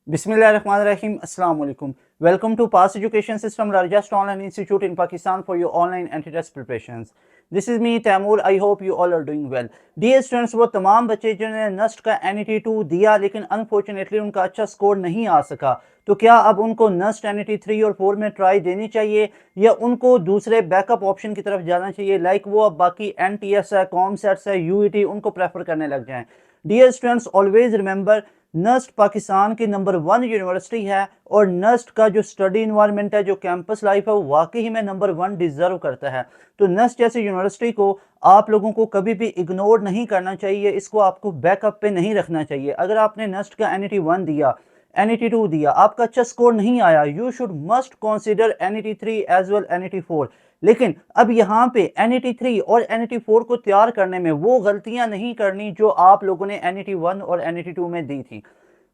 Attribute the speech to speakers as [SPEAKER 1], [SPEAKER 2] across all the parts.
[SPEAKER 1] Bismillahirrahmanirrahim. Assalamu alaikum. Welcome to Pass Education System, largest online institute in Pakistan for your online anti-test preparations. This is me, Taimur. I hope you all are doing well. Dear students, वो तमाम बच्चे जिन्होंने Nernst का NET2 दिया लेकिन unfortunately उनका अच्छा score नहीं आ सका, तो क्या अब उनको नस्ट NET3 और 4 में ट्राई देनी चाहिए या उनको दूसरे बैकअप ऑप्शन की तरफ जाना चाहिए, लाइक वो अब बाकी NTS है, कॉमसेट्स है, UET उनको प्रेफर करने लग जाएं। Dear students, always remember, NUST Pakistan की नंबर 1 यूनिवर्सिटी है और नस्ट का जो स्टडी इन्वायरमेंट है, जो कैंपस लाइफ है, वो वाकई में नंबर 1 डिजर्व करता है। तो नस्ट जैसी यूनिवर्सिटी को आप लोगों को कभी भी इग्नोर नहीं करना चाहिए, इसको आपको बैकअप पे नहीं रखना चाहिए। अगर आपने नस्ट का NET1 दिया, NET2 दिया, आपका अच्छा स्कोर नहीं आया, you should must consider NET3 as well NET4। लेकिन अब यहाँ पे NET3 और NET4 को तैयार करने में वो गलतियां नहीं करनी जो आप लोगों ने NET1 और NET2 में दी थी।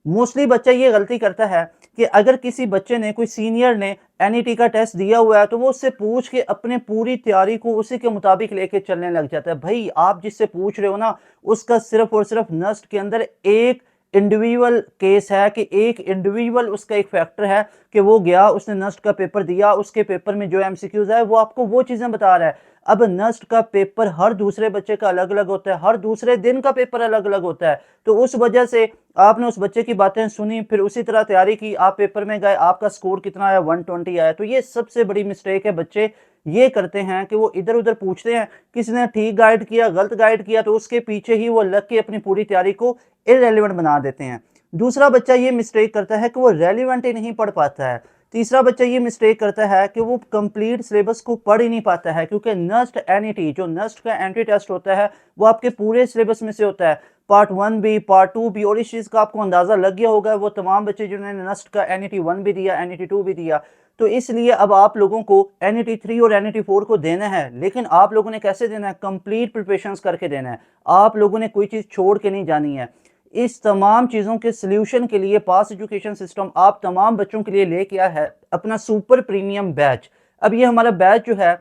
[SPEAKER 1] मोस्टली बच्चा ये गलती करता है कि अगर किसी बच्चे ने, कोई सीनियर ने NET का टेस्ट दिया हुआ है, तो वो उससे पूछ के अपने पूरी तैयारी को उसी के मुताबिक लेके चलने लग जाता है। भाई, आप जिससे पूछ रहे हो ना, उसका सिर्फ और सिर्फ नस्ट के अंदर एक इंडिविजुअल केस है कि एक इंडिविजुअल उसका एक फैक्टर है कि वो गया, उसने नस्ट का पेपर दिया, उसके पेपर में जो MCQs है वो आपको वो चीजें बता रहा है। अब नस्ट का पेपर हर दूसरे बच्चे का अलग अलग होता है, हर दूसरे दिन का पेपर अलग अलग होता है। तो उस वजह से आपने उस बच्चे की बातें सुनी, फिर उसी तरह तैयारी की, आप पेपर में गए, आपका स्कोर कितना आया, 120 आया। तो ये सबसे बड़ी मिस्टेक है। बच्चे ये करते हैं कि वो इधर उधर पूछते हैं, किसी ने ठीक गाइड किया, गलत गाइड किया, तो उसके पीछे ही वो लग के अपनी पूरी तैयारी को इररेलेवेंट बना देते हैं। दूसरा बच्चा ये मिस्टेक करता है कि वो रेलिवेंट ही नहीं पढ़ पाता है। तीसरा बच्चा ये मिस्टेक करता है कि वो कंप्लीट सिलेबस को पढ़ ही नहीं पाता है, क्योंकि नस्ट NET, जो नस्ट का एंट्री टेस्ट होता है, वो आपके पूरे सिलेबस में से होता है, पार्ट 1 भी, पार्ट 2 भी, और इस चीज़ का आपको अंदाज़ा लग गया होगा वो तमाम बच्चे जिन्होंने नस्ट का NET1 भी दिया, NET2 भी दिया। तो इसलिए अब आप लोगों को NET3 और NET4 को देना है, लेकिन आप लोगों ने कैसे देना है? कंप्लीट प्रिपरेशंस करके देना है। आप लोगों ने कोई चीज़ छोड़ के नहीं जानी है। इस तमाम चीज़ों के सल्यूशन के लिए पास एजुकेशन सिस्टम आप तमाम बच्चों के लिए लेके आया है अपना सुपर प्रीमियम बैच। अब ये हमारा बैच जो है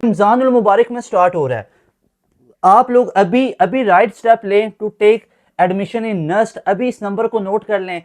[SPEAKER 1] रमजानुल मुबारक में स्टार्ट हो रहा है। आप लोग अभी अभी राइट स्टेप लें to take admission in NUST. अभी इस नंबर को नोट कर लें,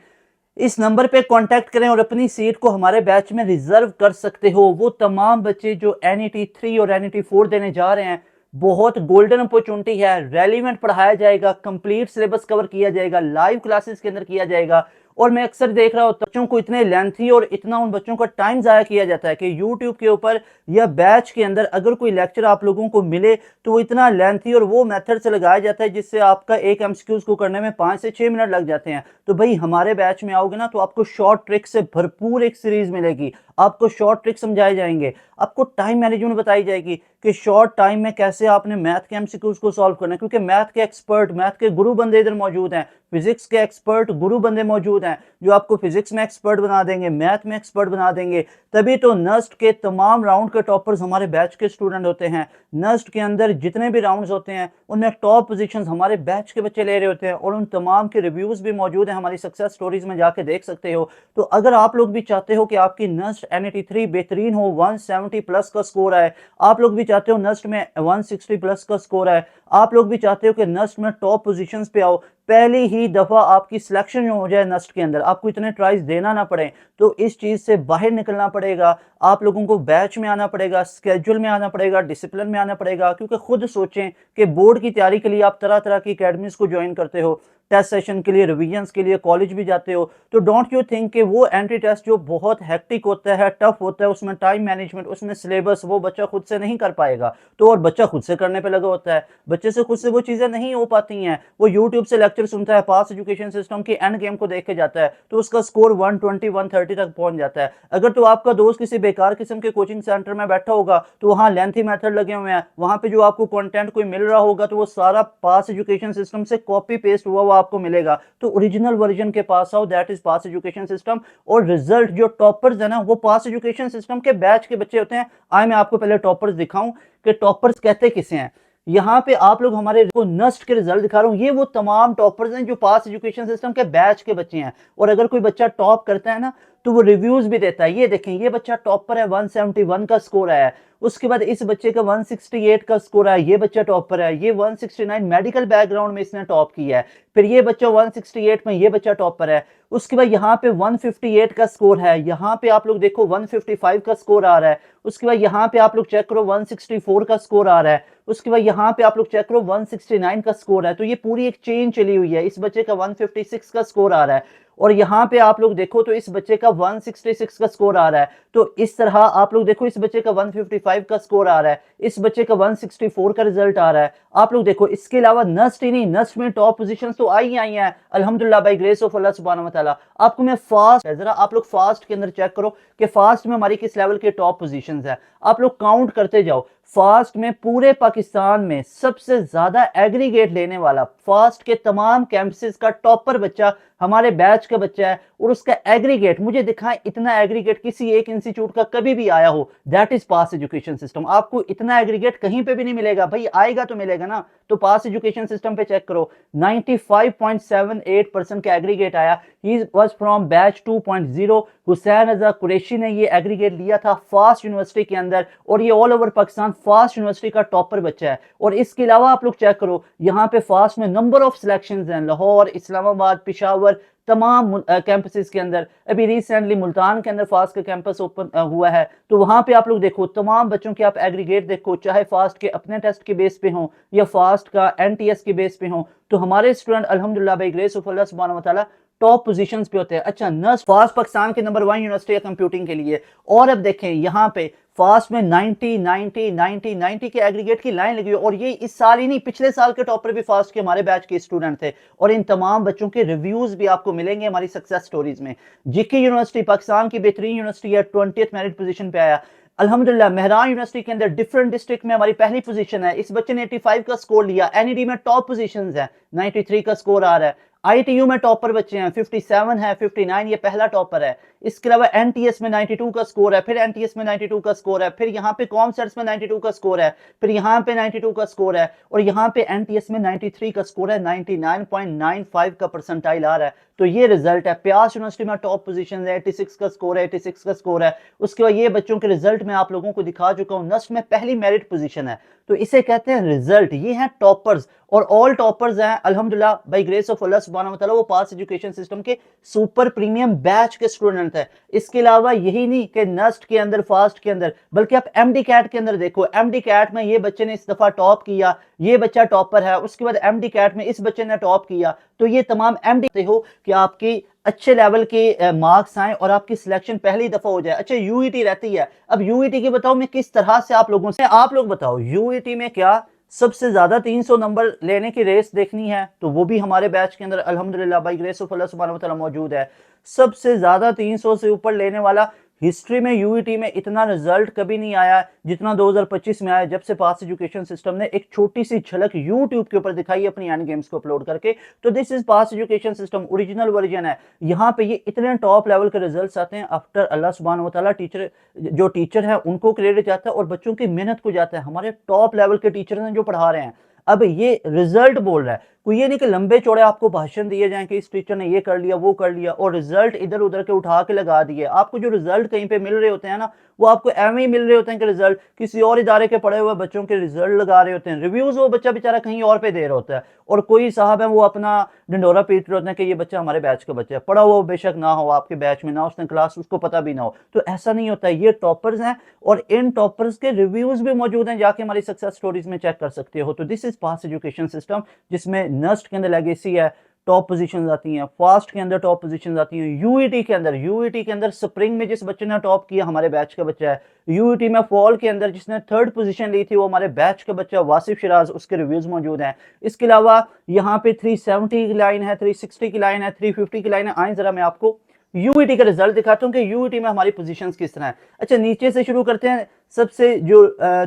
[SPEAKER 1] इस नंबर पे कांटेक्ट करें और अपनी सीट को हमारे बैच में रिजर्व कर सकते हो। वो तमाम बच्चे जो NET3 और NET4 देने जा रहे हैं, बहुत गोल्डन अपॉर्चुनिटी है। रेलिवेंट पढ़ाया जाएगा, कंप्लीट सिलेबस कवर किया जाएगा, लाइव क्लासेस के अंदर किया जाएगा। और मैं अक्सर देख रहा हूँ बच्चों को इतने लेंथी और इतना उन बच्चों का टाइम ज़ाया किया जाता है कि यूट्यूब के ऊपर या बैच के अंदर अगर कोई लेक्चर आप लोगों को मिले तो वो इतना लेंथी और वो मेथड से लगाया जाता है जिससे आपका एक MCQs को करने में 5 से 6 मिनट लग जाते हैं। तो भाई, हमारे बैच में आओगे ना तो आपको शॉर्ट ट्रिक से भरपूर एक सीरीज मिलेगी। आपको शॉर्ट ट्रिक समझाए जाएंगे, आपको टाइम मैनेजमेंट बताई जाएगी कि शॉर्ट टाइम में कैसे आपने मैथ के MCQs को सॉल्व करना है, क्योंकि मैथ के एक्सपर्ट, मैथ के गुरु बंदे इधर मौजूद हैं, फिजिक्स के एक्सपर्ट गुरु बंदे मौजूद हैं जो आपको फिजिक्स में एक्सपर्ट बना देंगे, मैथ में एक्सपर्ट बना देंगे। तभी तो नस्ट के तमाम राउंड के टॉपर्स हमारे बैच के स्टूडेंट होते हैं। नस्ट के अंदर जितने भी राउंड्स होते हैं उनमें टॉप पोजीशंस हमारे बैच के बच्चे ले रहे होते हैं और उन तमाम के रिव्यूज भी मौजूद हैं, हमारी सक्सेस स्टोरीज में जाके देख सकते हो। तो अगर आप लोग भी चाहते हो कि आपकी नस्ट NET3 बेहतरीन हो, 170 प्लस का स्कोर आए, आप लोग भी चाहते हो नस्ट में 160 प्लस का स्कोर आए, आप लोग भी चाहते हो कि नस्ट में टॉप पोजीशंस पे आओ, पहली ही दफा आपकी सिलेक्शन हो जाए नस्ट के अंदर, आपको इतने ट्राइज देना ना पड़े, तो इस चीज से बाहर निकलना पड़ेगा। आप लोगों को बैच में आना पड़ेगा, स्केड्यूल में आना पड़ेगा, डिसिप्लिन में आना पड़ेगा। क्योंकि खुद सोचें कि बोर्ड की तैयारी के लिए आप तरह तरह की अकेडमीज को ज्वाइन करते हो, टेस्ट सेशन के लिए, रिवीजन्स के लिए कॉलेज भी जाते हो, तो डोंट यू थिंक कि वो एंट्री टेस्ट जो बहुत हेक्टिक होता है, टफ होता है, उसमें टाइम मैनेजमेंट, उसमें सिलेबस, वो बच्चा खुद से नहीं कर पाएगा। तो और बच्चा खुद से करने पे लगा होता है, बच्चे से खुद से वो चीजें नहीं हो पाती हैं। वो यूट्यूब से लेक्चर सुनता है, पास एजुकेशन सिस्टम की एंड गेम को देख के जाता है, तो उसका स्कोर 120 130 तक पहुंच जाता है। अगर तो आपका दोस्त किसी बेकार किस्म के कोचिंग सेंटर में बैठा होगा तो वहां लेंथी मेथड लगे हुए हैं, वहां पे जो आपको कंटेंट कोई मिल रहा होगा तो वो सारा पास एजुकेशन सिस्टम से कॉपी पेस्ट हुआ वो आपको मिलेगा। तो ओरिजिनल वर्जन के पास आओ, that is pass education system. और रिजल्ट जो टॉपर्स है ना, वो पास एजुकेशन सिस्टम के बैच के बच्चे होते हैं। आए मैं आपको पहले टॉपर्स दिखाऊं कि टॉपर्स कहते किसे हैं। यहाँ पे आप लोग हमारे को नस्ट के रिजल्ट दिखा रहा हूँ, ये वो तमाम टॉपर्स हैं जो पास एजुकेशन सिस्टम के बैच के बच्चे हैं। और अगर कोई बच्चा टॉप करता है ना तो वो रिव्यूज भी देता है। ये देखें, ये बच्चा टॉपर है, 171 का स्कोर आया है। उसके बाद इस बच्चे का 168 का स्कोर है, ये बच्चा टॉपर है। ये 169 मेडिकल बैकग्राउंड में इसने टॉप किया है। फिर ये बच्चा 168 में, ये बच्चा टॉपर है। उसके बाद यहाँ पे 158 का स्कोर है, यहाँ पे आप लोग देखो 155 का स्कोर आ रहा है। उसके बाद यहाँ पे आप लोग चेक करो 164 का स्कोर आ रहा है। उसके बाद यहाँ पे आप लोग चेक करो 169 का स्कोर है। तो ये पूरी एक चेन चली हुई है। इस बच्चे का 156 का स्कोर आ रहा है और यहाँ पे आप लोग देखो तो इस बच्चे का 166 का स्कोर आ रहा है। तो इस तरह आप लोग देखो इस बच्चे का 155 का स्कोर आ रहा है, इस बच्चे का 164 का रिजल्ट आ रहा है। आप लोग देखो इसके अलावा नस्ट ही नहीं, नस्ट में टॉप पोजीशंस तो आई हैं अल्हम्दुलिल्लाह बाय ग्रेस ऑफ अल्लाह सुब्हानहू व तआला। आपको मैं फास्ट है, जरा आप लोग फास्ट के अंदर चेक करो कि फास्ट में हमारी किस लेवल के टॉप पोजीशंस है। आप लोग काउंट करते जाओ। फास्ट में पूरे पाकिस्तान में सबसे ज्यादा एग्रीगेट लेने वाला, फास्ट के तमाम कैंपसेस का टॉपर बच्चा हमारे बैच का बच्चा है और उसका एग्रीगेट मुझे दिखाएं इतना एग्रीगेट किसी एक इंस्टीट्यूट का कभी भी आया हो, that is pass education system. आपको इतना एग्रीगेट कहीं पे भी नहीं मिलेगा भाई, आएगा तो मिलेगा ना। तो पास एजुकेशन सिस्टम पे चेक करो 95.78% का एग्रीगेट आया। He was from batch 2.0। Hussain Raza Qureshi ने ये एग्रीगेट लिया था फास्ट यूनिवर्सिटी के अंदर और ये all over Pakistan fast university का टॉपर बच्चा है। और इसके अलावा आप लोग चेक करो यहाँ पे फास्ट में नंबर ऑफ सिलेक्शंस हैं, लाहौर, इस्लामाबाद, पेशावर, तमाम कैंपसेस के अंदर। अभी रिसेंटली मुल्तान के अंदर फास्ट का कैंपस ओपन हुआ है, तो वहां पे आप लोग देखो तमाम बच्चों के आप एग्रीगेट देखो, चाहे फास्ट के अपने टेस्ट के बेस पे हो या फास्ट का एनटीएस के बेस पे हो, तो हमारे स्टूडेंट अल्हम्दुलिल्लाह बाय ग्रेस ऑफ अल्लाह सुब्हानहू व तआला टॉप पोजीशंस पे होते हैं। अच्छा, नस्ट फास्ट पाकिस्तान के नंबर 1 यूनिवर्सिटी है कंप्यूटिंग के लिए। और अब देखें यहाँ पे फास्ट में 90 90 90 90 के एग्रीगेट की लाइन लगी हुई और ये इस साल ही नहीं पिछले साल के टॉपर भी फास्ट के हमारे बैच के स्टूडेंट थे। और इन तमाम बच्चों के रिव्यूज भी आपको मिलेंगे हमारी सक्सेस स्टोरीज में। जीके यूनिवर्सिटी पाकिस्तान की बेहतरीन यूनिवर्सिटी है, 20th मेरिट पोजीशन पे आया अल्हम्दुलिल्लाह। मेहरान यूनिवर्सिटी के अंदर डिफरेंट डिस्ट्रिक्ट में हमारी पहली पोजीशन है। इस बच्चे ने 85 का स्कोर लिया। एनईडी में टॉप पोजीशंस है, 93 का स्कोर आ रहा है। आईटीयू में टॉपर बच्चे हैं, 57 है, 59 ये पहला टॉपर है। इसके अलावा एनटीएस में 92 का स्कोर है, फिर एनटीएस में 92 का स्कोर है, फिर यहाँ पे कॉमसेट्स में 92 का स्कोर है, फिर यहाँ पे 92 का स्कोर है और यहाँ पे एनटीएस में 93 का स्कोर है। 99.95 का परसेंटाइल आ रहा है। तो ये रिजल्ट है। प्यास यूनिवर्सिटी में टॉप पोजीशन है, 86 का स्कोर है, 86 का स्कोर है। उसके बाद ये बच्चों के रिजल्ट मैं आप लोगों को दिखा चुका हूँ। नस्ट में पहली मेरिट पोजीशन है, तो इसे कहते हैं रिजल्ट। ये हैं टॉपर्स और ऑल टॉपर्स हैं अल्हम्दुलिल्लाह बाय ग्रेस ऑफ अल्लाह सुब्हानहू व तआला। वो पास एजुकेशन सिस्टम के सुपर प्रीमियम बैच के स्टूडेंट है। इसके अलावा यही नहीं कि नस्ट के अंदर, फास्ट के अंदर, बल्कि आप एमडी कैट के अंदर देखो। एमडी कैट में ये बच्चे ने इस दफा टॉप किया, ये बच्चा टॉपर है। उसके बाद एमडी कैट में इस बच्चे ने टॉप किया। तो ये तमाम एमडी हो कि आपकी अच्छे लेवल के मार्क्स आए और आपकी सिलेक्शन पहली दफा हो जाए। अच्छा, यूईटी रहती है। अब यूईटी की बताओ मैं किस तरह से आप लोगों से, आप लोग बताओ यूईटी में क्या सबसे ज्यादा 300 नंबर लेने की रेस देखनी है, तो वो भी हमारे बैच के अंदर अल्हम्दुलिल्लाह बाय ग्रेस ऑफ अल्लाह सुब्हानहू व तआला मौजूद है। सबसे ज्यादा 300 से ऊपर लेने वाला हिस्ट्री में यूईटी में इतना रिजल्ट कभी नहीं आया जितना 2025 में आया, जब से पास एजुकेशन सिस्टम ने एक छोटी सी झलक यूट्यूब के ऊपर दिखाई अपनी एंड गेम्स को अपलोड करके। तो this is pass education system, original version है। यहाँ पे ये इतने टॉप लेवल के रिजल्ट्स आते हैं आफ्टर अल्लाह सुब्हानहू व तआला। टीचर जो टीचर है उनको क्रेडिट जाता है और बच्चों की मेहनत को जाता है। हमारे टॉप लेवल के टीचर हैं जो पढ़ा रहे हैं। अब ये रिजल्ट बोल रहा है, कोई ये नहीं कि लंबे चौड़े आपको भाषण दिए जाएं कि इस टीचर ने ये कर लिया वो कर लिया और रिजल्ट इधर उधर के उठा के लगा दिए। आपको जो रिजल्ट कहीं पे मिल रहे होते हैं ना, वो आपको एवं ही मिल रहे होते हैं कि रिजल्ट किसी और इदारे के पढ़े हुए बच्चों के रिजल्ट लगा रहे होते हैं। रिव्यूज वो बच्चा बेचारा कहीं और पे दे रहा होता है और कोई साहब है वो अपना ढिंडोरा पीट रहे होते हैं कि ये बच्चा हमारे बैच का बच्चा है। पढ़ा हुआ बेशक ना हो आपके बैच में, ना उसने क्लास उसको पता भी ना हो, तो ऐसा नहीं होता है। ये टॉपर्स हैं और इन टॉपर्स के रिव्यूज भी मौजूद हैं, जाके हमारी सक्सेस स्टोरीज में चेक कर सकते हो। तो this is pass education system, जिसमें नस्ट के अंदर लेगेसी है, टॉप पोजीशंस आती हैं। फास्ट के अंदर टॉप पोजीशंस आती हैं। यूईटी के अंदर स्प्रिंग में जिस बच्चे ने टॉप किया हमारे बैच का बच्चा है। यूईटी में फॉल के अंदर जिसने 3rd पोजीशन ली थी वो हमारे बैच का बच्चा वासिफ शिराज, उसके रिव्यूज मौजूद हैं। इसके अलावा यहाँ पे 370 की लाइन है, 360 की लाइन है, 350 की लाइन है। आए जरा मैं आपको यूईटी का रिजल्ट दिखाता हूँ कि यूईटी में हमारी पोजीशंस किस तरह है। अच्छा, नीचे से शुरू करते हैं। सबसे जो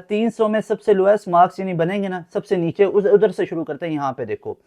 [SPEAKER 1] 300 में सबसे लोएस्ट मार्क्स यानी बनेंगे ना, सबसे नीचे उधर से शुरू करते हैं। यहाँ पे देखो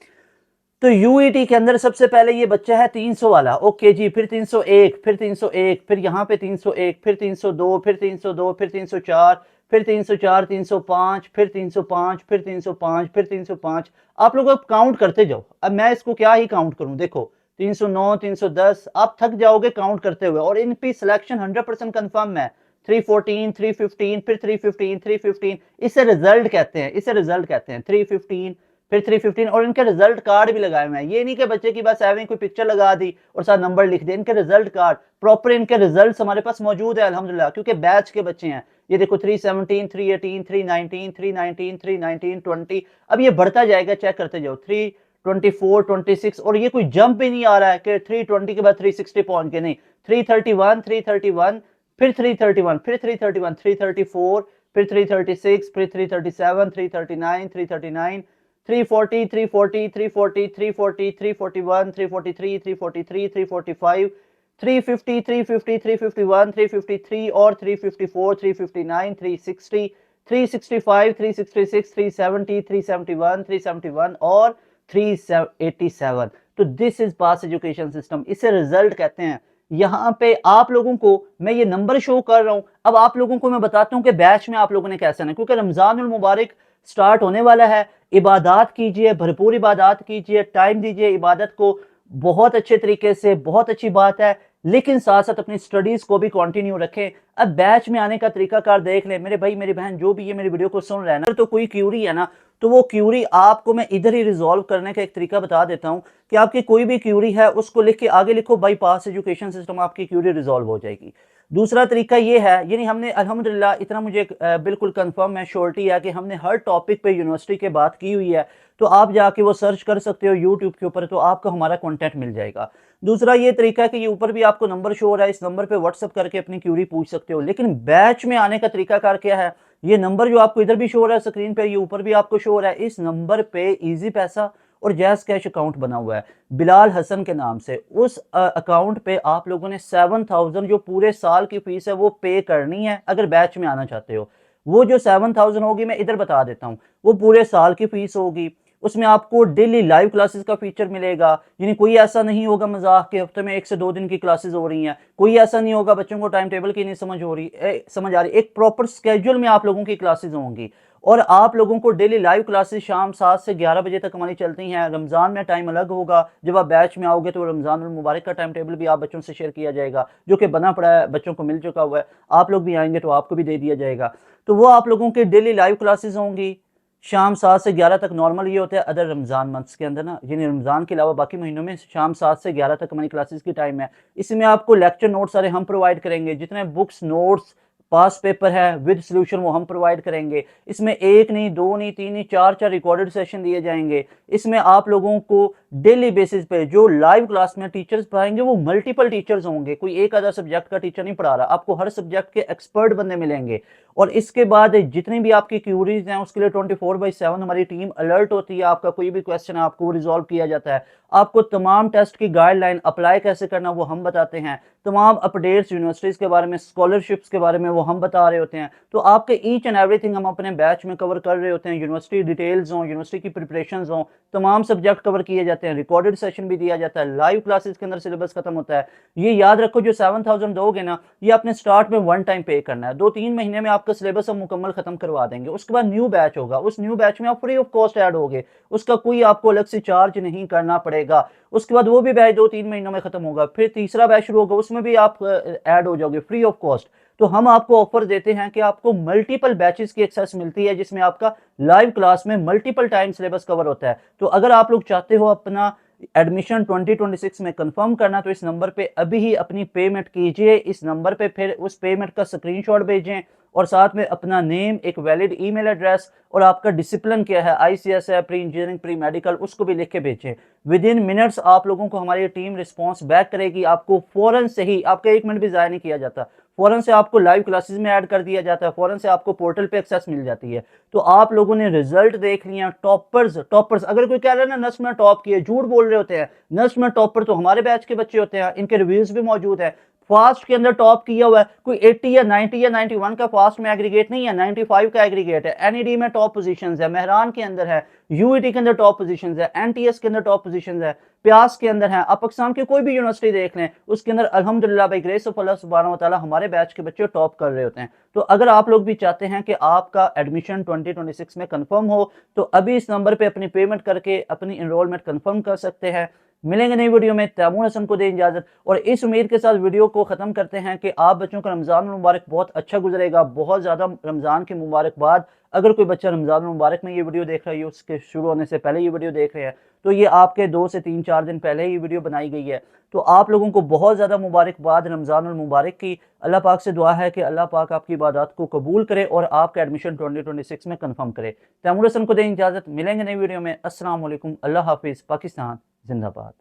[SPEAKER 1] तो यूईटी के अंदर सबसे पहले ये बच्चा है 300 वाला, ओके जी। फिर 301, फिर 301, फिर यहाँ पे 301, फिर 302, फिर 302, फिर 304, फिर 304, 305, फिर 305, फिर 305, फिर 305। आप लोग अब काउंट करते जाओ। अब मैं इसको क्या ही काउंट करूं, देखो 309, 310, आप थक जाओगे काउंट करते हुए। और इन पे सिलेक्शन 100% कंफर्म है। 314, 315, फिर 315, 315, इसे रिजल्ट कहते हैं, इसे रिजल्ट कहते हैं। 315 फिर 315, और इनके रिजल्ट कार्ड भी लगाए हुए हैं। ये नहीं कि बच्चे की बस एवं कोई पिक्चर लगा दी और साथ नंबर लिख दिया, इनके रिजल्ट कार्ड प्रॉपर, इनके रिजल्ट हमारे पास मौजूद है अल्हम्दुलिल्लाह, क्योंकि बैच के बच्चे हैं। ये देखो 317, 318, 319, 319, 319, 20, अब ये बढ़ता जाएगा, चेक करते जाओ। 324, 26, और ये कोई जंप भी नहीं आ रहा है कि 320 के बाद 360 पहुंच के, नहीं। 331, 331, फिर 331, फिर 331, 334, फिर 336, फिर 337, 339, 339, 340, 340, 340, 340, 341, 343, 343, 345, 350, 350, 351, 353 और 354, 359, 360, 365, 366, 370, 371, 371 और 387। तो this is pass education system, इसे रिजल्ट कहते हैं। यहाँ पे आप लोगों को मैं ये नंबर शो कर रहा हूं। अब आप लोगों को मैं बताता हूं कि बैच में आप लोगों ने कैसे आना है, क्योंकि रमजानुल मुबारक स्टार्ट होने वाला है। इबादत कीजिए, भरपूर इबादत कीजिए, टाइम दीजिए इबादत को बहुत अच्छे तरीके से, बहुत अच्छी बात है, लेकिन साथ साथ अपनी स्टडीज को भी कंटिन्यू रखें। अब बैच में आने का तरीकाकार देख लें मेरे भाई मेरी बहन, जो भी ये मेरी वीडियो को सुन रहे हैं ना, तो कोई क्यूरी है ना, तो वो क्यूरी आपको मैं इधर ही रिजॉल्व करने का एक तरीका बता देता हूं कि आपकी कोई भी क्यूरी है उसको लिख के आगे लिखो, बाई पास एजुकेशन सिस्टम, आपकी क्यूरी रिजॉल्व हो जाएगी। दूसरा तरीका ये है, यानी हमने अल्हम्दुलिल्लाह इतना मुझे बिल्कुल कंफर्म है, श्योरिटी है कि हमने हर टॉपिक पे यूनिवर्सिटी के बात की हुई है, तो आप जाके वो सर्च कर सकते हो यूट्यूब के ऊपर, तो आपको हमारा कंटेंट मिल जाएगा। दूसरा ये तरीका है कि ये ऊपर भी आपको नंबर शो हो रहा है, इस नंबर पे व्हाट्सअप करके अपनी क्यूरी पूछ सकते हो। लेकिन बैच में आने का तरीका कार क्या है, ये नंबर जो आपको इधर भी शो हो रहा है स्क्रीन पे, ये ऊपर भी आपको शो हो रहा है, इस नंबर पे इजी पैसा और जैज कैश अकाउंट बना हुआ है बिलाल हसन के नाम से। उस अकाउंट पे आप लोगों ने 7000 जो पूरे साल की फीस है वो पे करनी है अगर बैच में आना चाहते हो। वो जो 7000 होगी मैं इधर बता देता हूँ, वो पूरे साल की फीस होगी। उसमें आपको डेली लाइव क्लासेस का फीचर मिलेगा, यानी कोई ऐसा नहीं होगा मजाक के हफ्ते में 1 से 2 दिन की क्लासेस हो रही हैं, कोई ऐसा नहीं होगा बच्चों को टाइम टेबल की नहीं समझ आ रही। एक प्रॉपर स्केड्यूल में आप लोगों की क्लासेस होंगी, और आप लोगों को डेली लाइव क्लासेस शाम 7 से 11 बजे तक हमारी चलती हैं। रमजान में टाइम अलग होगा, जब आप बैच में आओगे तो रमजान मुबारक का टाइम टेबल भी आप बच्चों से शेयर किया जाएगा, जो कि बना पड़ा है, बच्चों को मिल चुका हुआ है। आप लोग भी आएंगे तो आपको भी दे दिया जाएगा। तो वो आप लोगों के डेली लाइव क्लासेस होंगी शाम 7 से 11 तक। नॉर्मल ये होता है अदर रमजान मंथ्स के अंदर ना, यानी रमजान के अलावा बाकी महीनों में शाम 7 से 11 तक हमारी क्लासेस की टाइम है। इसमें आपको लेक्चर नोट्स सारे हम प्रोवाइड करेंगे, जितने बुक्स नोट्स पास पेपर है विद सॉल्यूशन वो हम प्रोवाइड करेंगे। इसमें 1 नहीं 2 नहीं 3 नहीं 4 रिकॉर्डेड सेशन दिए जाएंगे। इसमें आप लोगों को डेली बेसिस पे जो लाइव क्लास में टीचर्स पढ़ाएंगे वो मल्टीपल टीचर्स होंगे, कोई एक आधा सब्जेक्ट का टीचर नहीं पढ़ा रहा, आपको हर सब्जेक्ट के एक्सपर्ट बंदे मिलेंगे। और इसके बाद जितनी भी आपकी क्यूरीज हैं उसके लिए 24/7 हमारी टीम अलर्ट होती है। आपका कोई भी क्वेश्चन है आपको रिजॉल्व किया जाता है। आपको तमाम टेस्ट की गाइडलाइन अप्लाई कैसे करना वो हम बताते हैं। तमाम अपडेट्स यूनिवर्सिटीज के बारे में, स्कॉलरशिप्स के बारे में वो हम बता रहे होते हैं। तो आपके ईच एंड एवरीथिंग हम अपने बैच में कवर कर रहे होते हैं। यूनिवर्सिटी डिटेल्स हों, यूनिवर्सिटी की प्रिपरेशंस हों, तमाम सब्जेक्ट कवर किए जाते हैं। रिकॉर्डेड सेशन भी दिया जाता है, लाइव क्लासेस के अंदर सिलेबस खत्म होता है। ये याद रखो, जो 7000 दोगे ना, ये आपने स्टार्ट में 1 टाइम पे करना है। 2-3 महीने में आपका सिलेबस हम मुकम्मल खत्म करवा देंगे। उसके बाद न्यू बैच होगा, उस न्यू बैच में आप फ्री ऑफ कॉस्ट ऐड होगे, उसका कोई आपको अलग से चार्ज नहीं करना पड़ेगा। उसके बाद वो भी बैच 2-3 महीनों में खत्म होगा, फिर तीसरा बैच शुरू होगा, उसमें भी आप ऐड हो जाओगे फ्री ऑफ कॉस्ट। तो हम आपको ऑफर देते हैं कि आपको मल्टीपल बैचेस की एक्सेस मिलती है, जिसमें आपका लाइव क्लास में मल्टीपल टाइम सिलेबस कवर होता है। तो अगर आप लोग चाहते हो अपना एडमिशन 2026 में कंफर्म करना, तो इस नंबर पे अभी ही अपनी पेमेंट कीजिए। इस नंबर पे फिर उस पेमेंट का स्क्रीनशॉट भेजें, और साथ में अपना नेम, एक वैलिड ईमेल एड्रेस, और आपका डिसिप्लिन क्या है, आईसीएस है, प्री इंजीनियरिंग, प्री मेडिकल, उसको भी लिख के भेजें। विद इन मिनट्स आप लोगों को हमारी टीम रिस्पॉन्स बैक करेगी। आपको फौरन से ही, आपका 1 मिनट भी ज़ाया नहीं किया जाता, फौरन से आपको लाइव क्लासेस में ऐड कर दिया जाता है, फौरन से आपको पोर्टल पे एक्सेस मिल जाती है। तो आप लोगों ने रिजल्ट देख लिया, टॉपर्स अगर कोई कह रहा है ना नर्स में टॉप किए, झूठ बोल रहे होते हैं। नर्स में टॉपर तो हमारे बैच के बच्चे होते हैं, इनके रिव्यूज भी मौजूद है। फास्ट के अंदर टॉप किया हुआ है कोई 80 या 90 या 91 का फास्ट में एग्रीगेट नहीं है, 95 का एग्रीगेट है। एनईडी में टॉप पोजीशंस है, मेहरान के अंदर है, यूईटी के अंदर टॉप पोजीशंस है, एनटीएस के अंदर टॉप पोजीशंस है, प्यास के अंदर है। आप पाकिस्तान की कोई भी यूनिवर्सिटी देख लें, उसके अंदर अल्हम्दुलिल्लाह बाय ग्रेस ऑफ अल्लाह सुब्हानहू व तआला हमारे बैच के बच्चे टॉप कर रहे होते हैं। तो अगर आप लोग भी चाहते हैं कि आपका एडमिशन 2026 में कंफर्म हो, तो अभी इस नंबर पे अपनी पेमेंट करके अपनी एनरोलमेंट कंफर्म कर सकते हैं। मिलेंगे नई वीडियो में। तैमूर हसन को दें इजाज़त और इस उम्मीद के साथ वीडियो को ख़त्म करते हैं कि आप बच्चों का रमज़ान मुबारक बहुत अच्छा गुजरेगा। बहुत ज़्यादा रमज़ान की मुबारकबाद। अगर कोई बच्चा रमज़ान मुबारक में ये वीडियो देख रहा है, उसके शुरू होने से पहले ये वीडियो देख रहे हैं, तो ये आपके 2 से 3-4 दिन पहले ये वीडियो बनाई गई है। तो आप लोगों को बहुत ज़्यादा मुबारकबाद रमज़ानुल मुबारक की। अल्लाह पाक से दुआ है कि अल्लाह पाक आपकी इबादत को कबूल करे और आपका एडमिशन 2026 में कन्फर्म करे। तैमूर हसन को दें इजाज़त, मिलेंगे नई वीडियो में। अस्सलाम वालेकुम, अल्लाह हाफिज़, पाकिस्तान जिंदाबाद।